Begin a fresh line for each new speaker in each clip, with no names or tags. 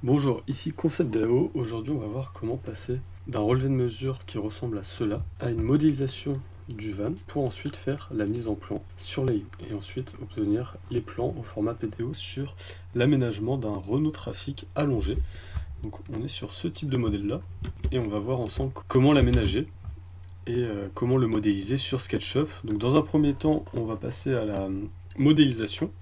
Bonjour, ici Concept DAO. Aujourd'hui, on va voir comment passer d'un relevé de mesure qui ressemble à cela à une modélisation du van pour ensuite faire la mise en plan sur layout et ensuite obtenir les plans au format PDO sur l'aménagement d'un Renault Trafic allongé. Donc on est sur ce type de modèle là et on va voir ensemble comment l'aménager et comment le modéliser sur SketchUp. Donc dans un premier temps, on va passer à la modélisation,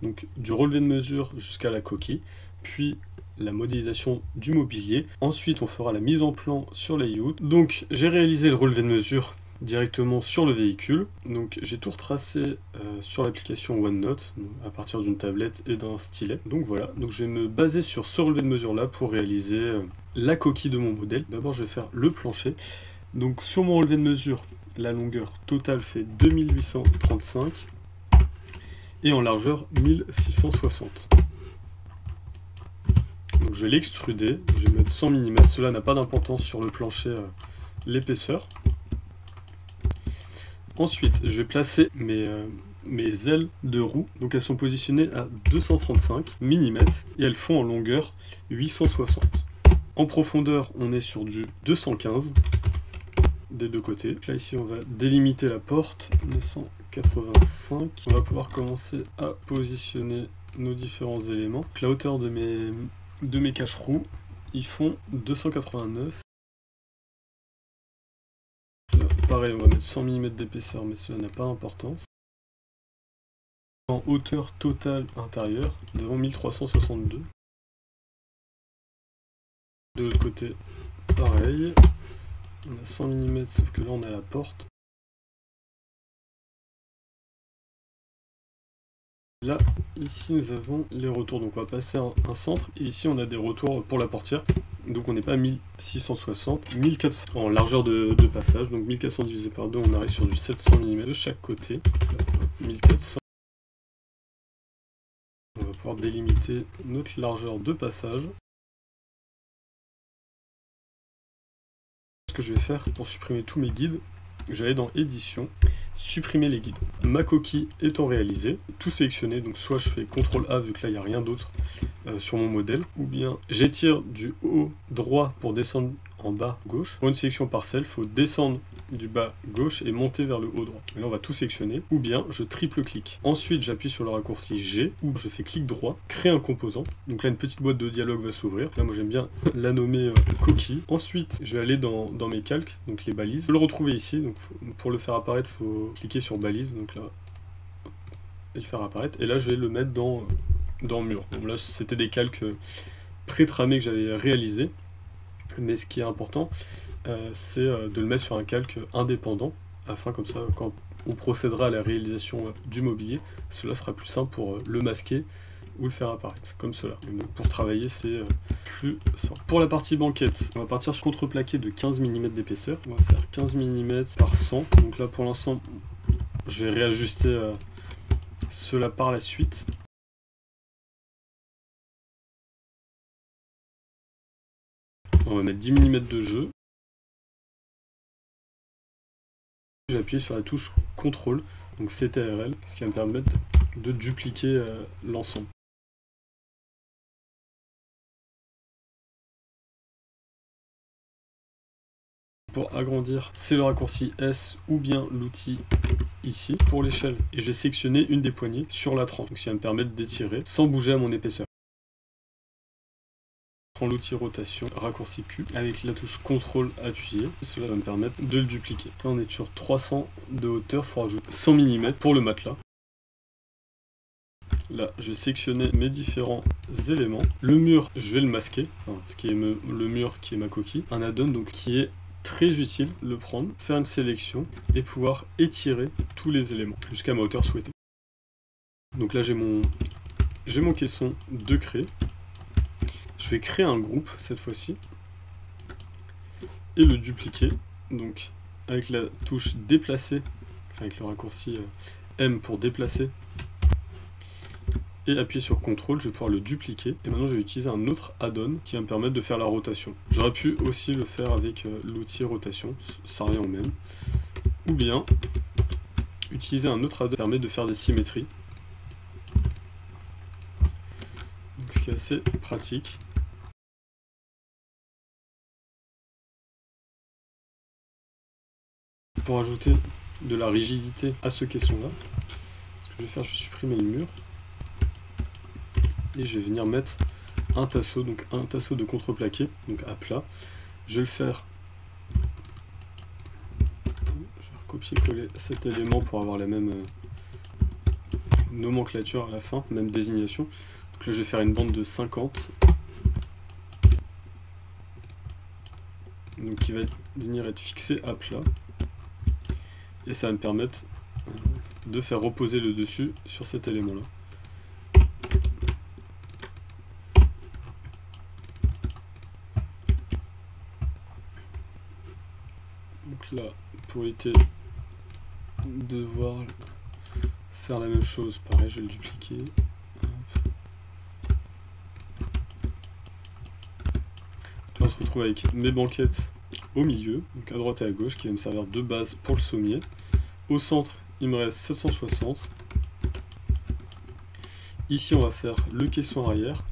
donc du relevé de mesure jusqu'à la coquille, puis la modélisation du mobilier. Ensuite, on fera la mise en plan sur layout. Donc j'ai réalisé le relevé de mesure directement sur le véhicule. Donc j'ai tout retracé sur l'application OneNote à partir d'une tablette et d'un stylet. Donc voilà, donc je vais me baser sur ce relevé de mesure là pour réaliser la coquille de mon modèle. D'abord je vais faire le plancher. Donc sur mon relevé de mesure, la longueur totale fait 2835 et en largeur 1660. Donc je vais l'extruder, je vais mettre 100 mm, cela n'a pas d'importance sur le plancher, l'épaisseur. Ensuite, je vais placer mes ailes de roue, donc elles sont positionnées à 235 mm et elles font en longueur 860. En profondeur, on est sur du 215 des deux côtés. Donc là ici on va délimiter la porte, 985. On va pouvoir commencer à positionner nos différents éléments. Donc, la hauteur de mes cache-roues, ils font 289. Là, pareil, on va mettre 100 mm d'épaisseur, mais cela n'a pas d'importance. En hauteur totale intérieure, devant 1362. De l'autre côté, pareil. On a 100 mm, sauf que là on a la porte. Là, ici nous avons les retours, donc on va passer un centre, et ici on a des retours pour la portière. Donc on n'est pas à 1660, 1400 en largeur de passage, donc 1400 divisé par 2, on arrive sur du 700 mm de chaque côté. 1400. On va pouvoir délimiter notre largeur de passage. Ce que je vais faire pour supprimer tous mes guides, je vais aller dans édition, supprimer les guides. Ma coquille étant réalisée, tout sélectionné, donc soit je fais CTRL A vu que là il n'y a rien d'autre sur mon modèle, ou bien j'étire du haut droit pour descendre en bas gauche. Pour une sélection partielle, il faut descendre du bas gauche et monter vers le haut droit. Et là on va tout sélectionner, ou bien je triple clic. Ensuite j'appuie sur le raccourci G, ou je fais clic droit, créer un composant. Donc là une petite boîte de dialogue va s'ouvrir. Là moi j'aime bien la nommer coquille. Ensuite je vais aller dans mes calques, donc les balises. Je peux le retrouver ici, donc pour le faire apparaître, il faut cliquer sur balise, donc là, et le faire apparaître. Et là je vais le mettre dans mur. Donc là c'était des calques pré-tramés que j'avais réalisés. Mais ce qui est important, c'est de le mettre sur un calque indépendant, afin comme ça, quand on procédera à la réalisation du mobilier, cela sera plus simple pour le masquer ou le faire apparaître, comme cela. Donc pour travailler, c'est plus simple. Pour la partie banquette, on va partir sur contreplaqué de 15 mm d'épaisseur. On va faire 15 mm par 100. Donc là, pour l'instant, je vais réajuster cela par la suite. On va mettre 10 mm de jeu. J'ai appuyé sur la touche CTRL, donc CTRL, ce qui va me permettre de dupliquer l'ensemble. Pour agrandir, c'est le raccourci S ou bien l'outil ici pour l'échelle. Et je vais sélectionner une des poignées sur la tranche, donc ce qui va me permettre d'étirer sans bouger à mon épaisseur. Je prends l'outil rotation, raccourci Q, avec la touche CTRL appuyée, cela va me permettre de le dupliquer. Là on est sur 300 de hauteur, il faut rajouter 100 mm pour le matelas. Là, je vais sélectionner mes différents éléments. Le mur, je vais le masquer, enfin, ce qui est le mur qui est ma coquille. Un add-on donc qui est très utile, le prendre, faire une sélection et pouvoir étirer tous les éléments jusqu'à ma hauteur souhaitée. Donc là, j'ai mon caisson de craie. Je vais créer un groupe cette fois-ci et le dupliquer. Donc avec la touche déplacer, enfin avec le raccourci M pour déplacer, et appuyer sur CTRL, je vais pouvoir le dupliquer. Et maintenant je vais utiliser un autre add-on qui va me permettre de faire la rotation. J'aurais pu aussi le faire avec l'outil rotation, ça revient au même. Ou bien utiliser un autre add-on qui permet de faire des symétries. Donc, ce qui est assez pratique. pour ajouter de la rigidité à ce caisson-là, ce que je vais faire, je vais supprimer le mur. Et je vais venir mettre un tasseau, donc un tasseau de contreplaqué, donc à plat. Je vais le faire. Je vais recopier-coller cet élément pour avoir la même nomenclature à la fin, même désignation. Donc là, je vais faire une bande de 50. Donc qui va venir être fixé à plat. Et ça va me permettre de faire reposer le dessus sur cet élément-là. Donc là, pour éviter de devoir faire la même chose, pareil, je vais le dupliquer. Donc là, on se retrouve avec mes banquettes au milieu, donc à droite et à gauche, qui va me servir de base pour le sommier. Au centre, il me reste 760. Ici, on va faire le caisson arrière.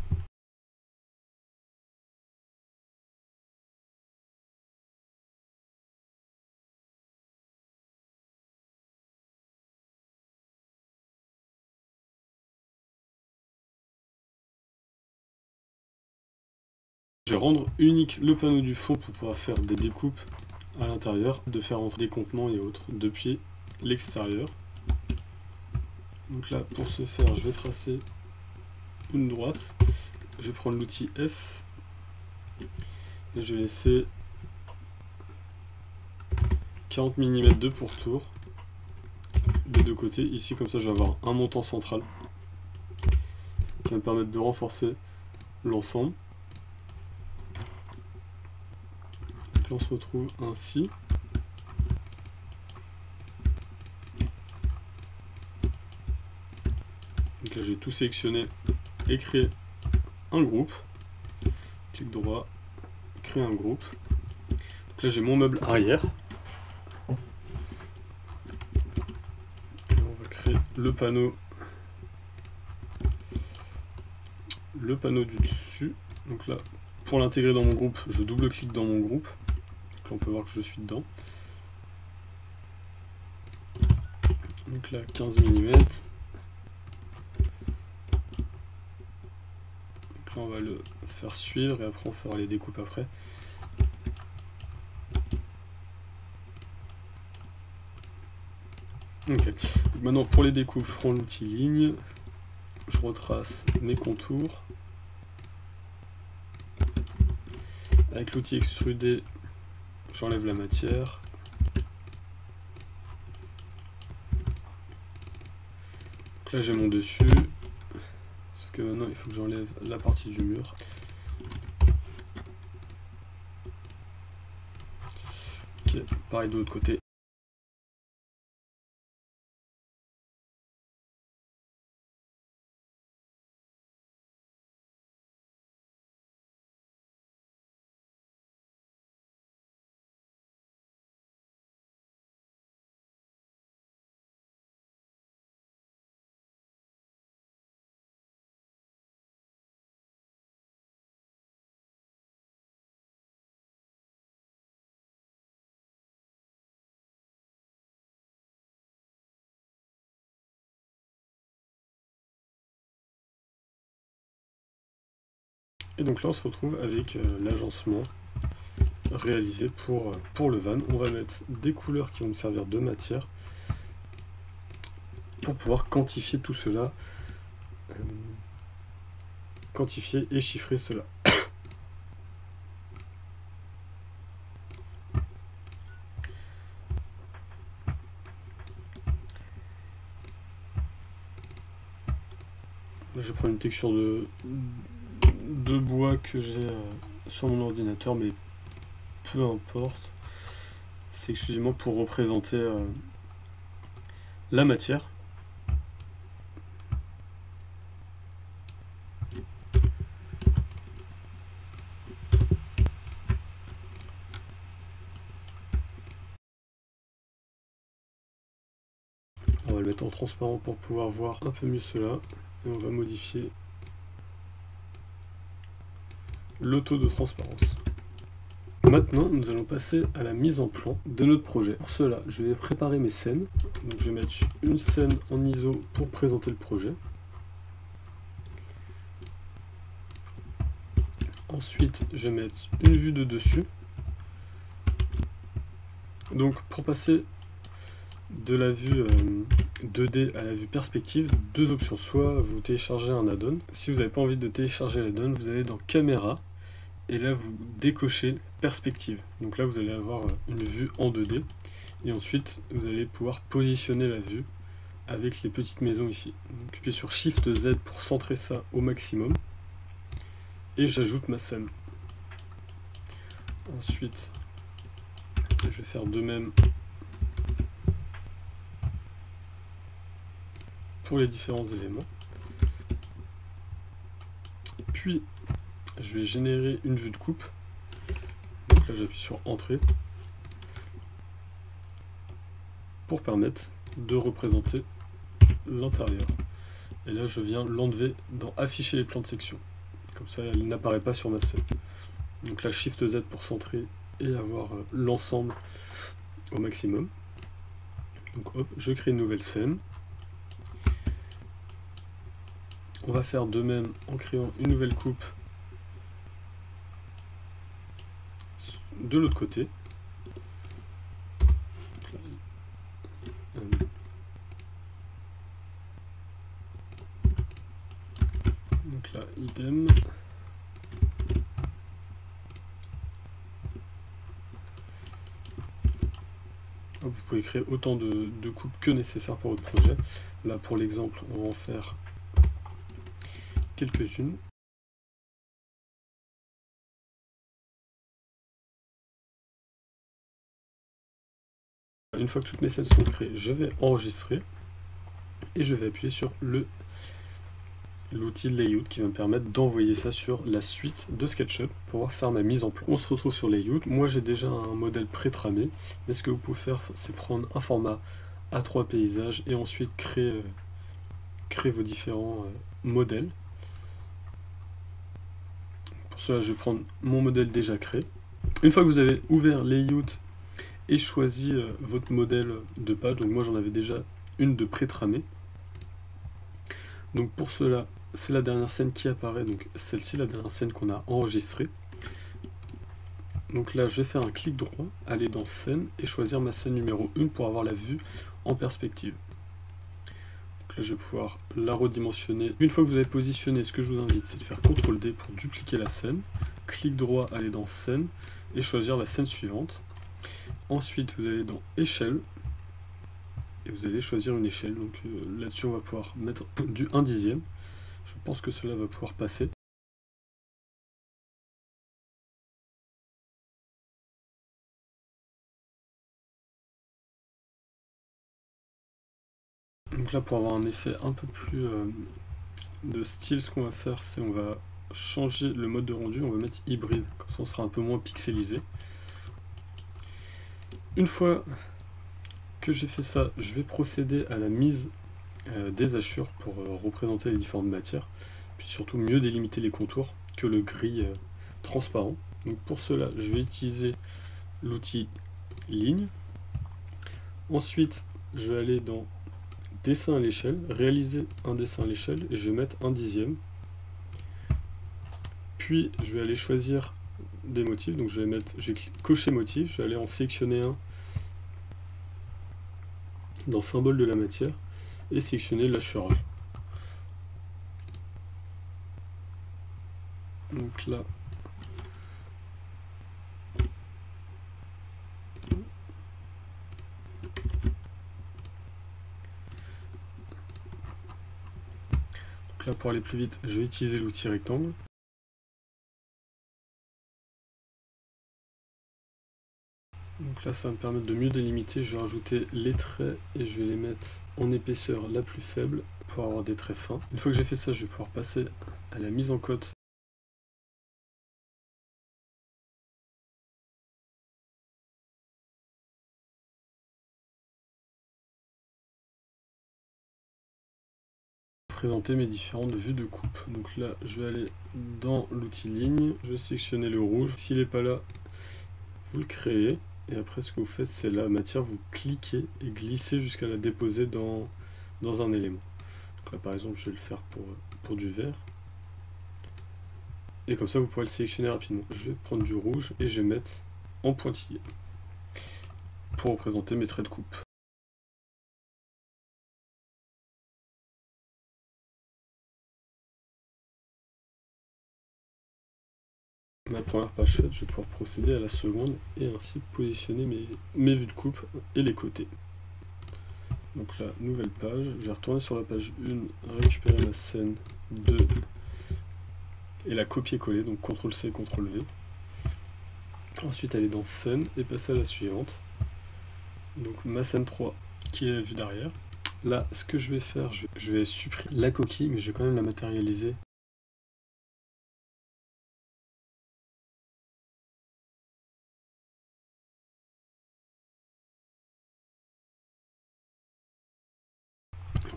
Je vais rendre unique le panneau du fond pour pouvoir faire des découpes à l'intérieur, de faire entrer des contenants et autres depuis l'extérieur. Donc là, pour ce faire, je vais tracer une droite. Je vais prendre l'outil F et je vais laisser 40 mm de pourtour des deux côtés. Ici, comme ça, je vais avoir un montant central qui va me permettre de renforcer l'ensemble. Donc là, on se retrouve ainsi. Donc là, j'ai tout sélectionné et créé un groupe. Clic droit, créer un groupe. Donc là, j'ai mon meuble arrière. Et on va créer le panneau du dessus. Donc là, pour l'intégrer dans mon groupe, je double-clique dans mon groupe. Donc là, on peut voir que je suis dedans. Donc là, 15 mm. Donc là, on va le faire suivre et après on fera les découpes après. Ok. Donc maintenant, pour les découpes, je prends l'outil ligne. Je retrace mes contours. Avec l'outil extrudé, j'enlève la matière. Donc là, j'ai mon dessus. Sauf que maintenant, il faut que j'enlève la partie du mur. Ok, pareil de l'autre côté. Et donc là, on se retrouve avec l'agencement réalisé pour le van. On va mettre des couleurs qui vont me servir de matière pour pouvoir quantifier tout cela, quantifier et chiffrer cela. Là, je prends une texture de bois que j'ai sur mon ordinateur, mais peu importe. C'est exclusivement pour représenter la matière. On va le mettre en transparent pour pouvoir voir un peu mieux cela. Et on va modifier le taux de transparence. Maintenant, nous allons passer à la mise en plan de notre projet. Pour cela, je vais préparer mes scènes. Donc, je vais mettre une scène en ISO pour présenter le projet. Ensuite, je vais mettre une vue de dessus. Donc, pour passer de la vue 2D à la vue perspective, deux options. Soit vous téléchargez un add-on. Si vous n'avez pas envie de télécharger l'add-on, vous allez dans Caméra. Et là, vous décochez perspective. Donc là, vous allez avoir une vue en 2D. Et ensuite, vous allez pouvoir positionner la vue avec les petites maisons ici. Donc, appuyez sur Shift Z pour centrer ça au maximum. Et j'ajoute ma scène. Ensuite, je vais faire de même pour les différents éléments. Puis, je vais générer une vue de coupe. Donc là, j'appuie sur Entrée pour permettre de représenter l'intérieur. Et là, je viens l'enlever dans Afficher les plans de section. Comme ça, elle n'apparaît pas sur ma scène. Donc là, Shift Z pour centrer et avoir l'ensemble au maximum. Donc hop, je crée une nouvelle scène. On va faire de même en créant une nouvelle coupe de l'autre côté. Donc là, idem. Vous pouvez créer autant de coupes que nécessaire pour votre projet. Là, pour l'exemple, on va en faire quelques-unes. Une fois que toutes mes scènes sont créées, je vais enregistrer et je vais appuyer sur l'outil Layout qui va me permettre d'envoyer ça sur la suite de SketchUp pour pouvoir faire ma mise en plan. On se retrouve sur Layout. Moi, j'ai déjà un modèle pré-tramé, mais ce que vous pouvez faire, c'est prendre un format A3 paysage et ensuite créer vos différents modèles. Pour cela, je vais prendre mon modèle déjà créé. Une fois que vous avez ouvert Layout et choisi votre modèle de page, donc moi j'en avais déjà une de pré-tramée. Donc pour cela, c'est la dernière scène qui apparaît, donc celle-ci, la dernière scène qu'on a enregistrée. Donc là, je vais faire un clic droit, aller dans scène et choisir ma scène numéro 1 pour avoir la vue en perspective. Donc là, je vais pouvoir la redimensionner. Une fois que vous avez positionné, ce que je vous invite, c'est de faire CTRL D pour dupliquer la scène. Clic droit, aller dans scène et choisir la scène suivante. Ensuite, vous allez dans échelle et vous allez choisir une échelle. Donc là-dessus, on va pouvoir mettre du 1/10. Je pense que cela va pouvoir passer. Donc là, pour avoir un effet un peu plus de style, ce qu'on va faire, c'est on va changer le mode de rendu, on va mettre hybride, comme ça on sera un peu moins pixelisé. Une fois que j'ai fait ça, je vais procéder à la mise des hachures pour représenter les différentes matières, puis surtout mieux délimiter les contours que le gris transparent. Donc pour cela, je vais utiliser l'outil ligne. Ensuite, je vais aller dans dessin à l'échelle, réaliser un dessin à l'échelle et je vais mettre 1/10. Puis je vais aller choisir des motifs, donc je vais cocher motif, je vais aller en sélectionner un dans symbole de la matière et sélectionner l'hachurage. Donc là, pour aller plus vite, je vais utiliser l'outil rectangle. Donc là, ça va me permettre de mieux délimiter. Je vais rajouter les traits et je vais les mettre en épaisseur la plus faible pour avoir des traits fins. Une fois que j'ai fait ça, je vais pouvoir passer à la mise en cote. Présenter mes différentes vues de coupe. Donc là, je vais aller dans l'outil ligne, je vais sélectionner le rouge. S'il n'est pas là, vous le créez, et après ce que vous faites, c'est la matière, vous cliquez et glissez jusqu'à la déposer dans un élément. Donc là par exemple, je vais le faire pour du vert. Et comme ça, vous pourrez le sélectionner rapidement. Je vais prendre du rouge et je vais mettre en pointillé pour représenter mes traits de coupe. Ma première page faite, je vais pouvoir procéder à la seconde et ainsi positionner mes vues de coupe et les côtés. Donc là, nouvelle page, je vais retourner sur la page 1, récupérer ma scène 2 et la copier-coller, donc CTRL-C, CTRL-V. Ensuite aller dans scène et passer à la suivante. Donc ma scène 3 qui est la vue d'arrière. Là, ce que je vais faire, je vais supprimer la coquille, mais je vais quand même la matérialiser.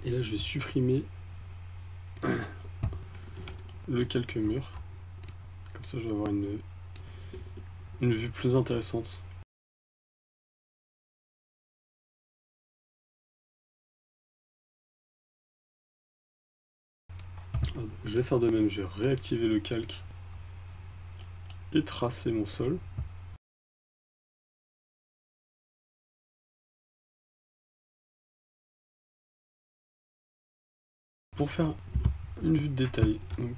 Et là, je vais supprimer le calque-mur. Comme ça, je vais avoir une vue plus intéressante. Je vais faire de même, je vais réactiver le calque et tracer mon sol. Pour faire une vue de détail, donc,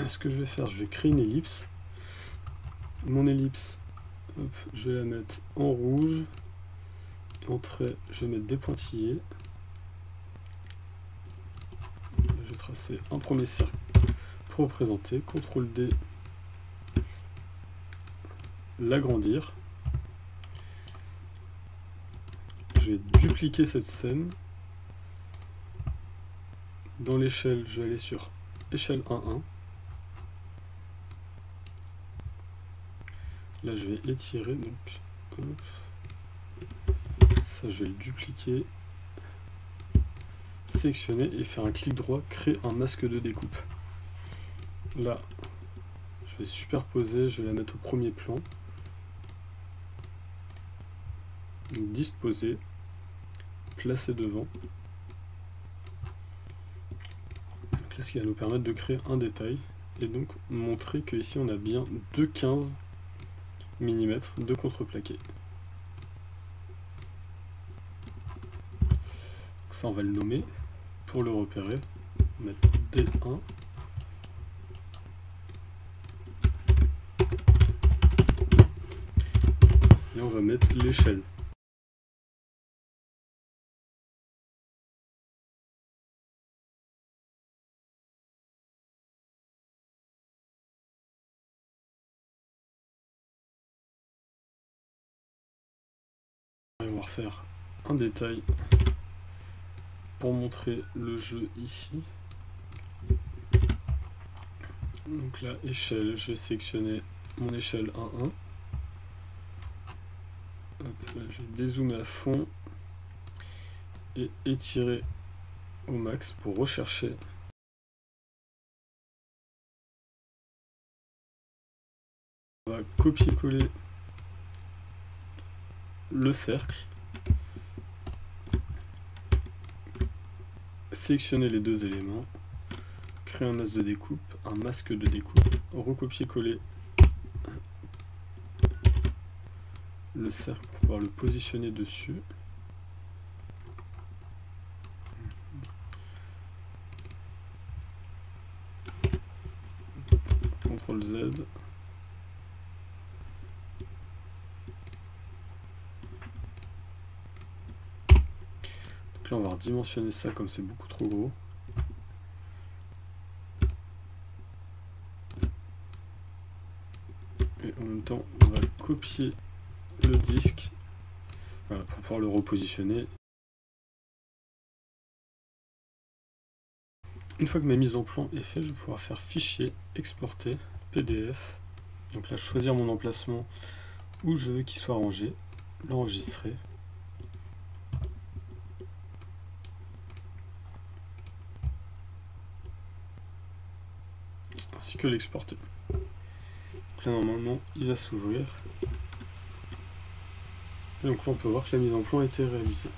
ce que je vais faire, je vais créer une ellipse. Mon ellipse, hop, je vais la mettre en rouge. En trait, je vais mettre des pointillés. Je vais tracer un premier cercle pour représenter. CTRL-D, l'agrandir. Je vais dupliquer cette scène. Dans l'échelle, je vais aller sur échelle 1.1. Là, je vais étirer, donc hop. Ça, je vais le dupliquer, sélectionner et faire un clic droit, créer un masque de découpe. Là, je vais superposer, je vais la mettre au premier plan. Donc, disposer, placer devant. Donc là, ce qui va nous permettre de créer un détail et donc montrer qu'ici on a bien 2,15 mm de contreplaqué. Ça, on va le nommer pour le repérer. On va mettre D1. Et on va mettre l'échelle. On va refaire un détail pour montrer le jeu ici. Donc là, échelle, je vais sélectionner mon échelle 1.1. Là, je vais dézoomer à fond et étirer au max pour rechercher. On va copier-coller le cercle, sélectionner les deux éléments, créer un masque de découpe, recopier-coller le cercle pour pouvoir le positionner dessus. CTRL Z. Donc là on va redimensionner ça comme c'est beaucoup trop gros. Et en même temps on va copier le disque, voilà, pour pouvoir le repositionner. Une fois que ma mise en plan est faite, je vais pouvoir faire fichier, exporter, PDF. Donc là, choisir mon emplacement où je veux qu'il soit rangé, l'enregistrer. Ainsi que l'exporter. Donc là, normalement, il va s'ouvrir. Et donc là on peut voir que la mise en plan a été réalisée.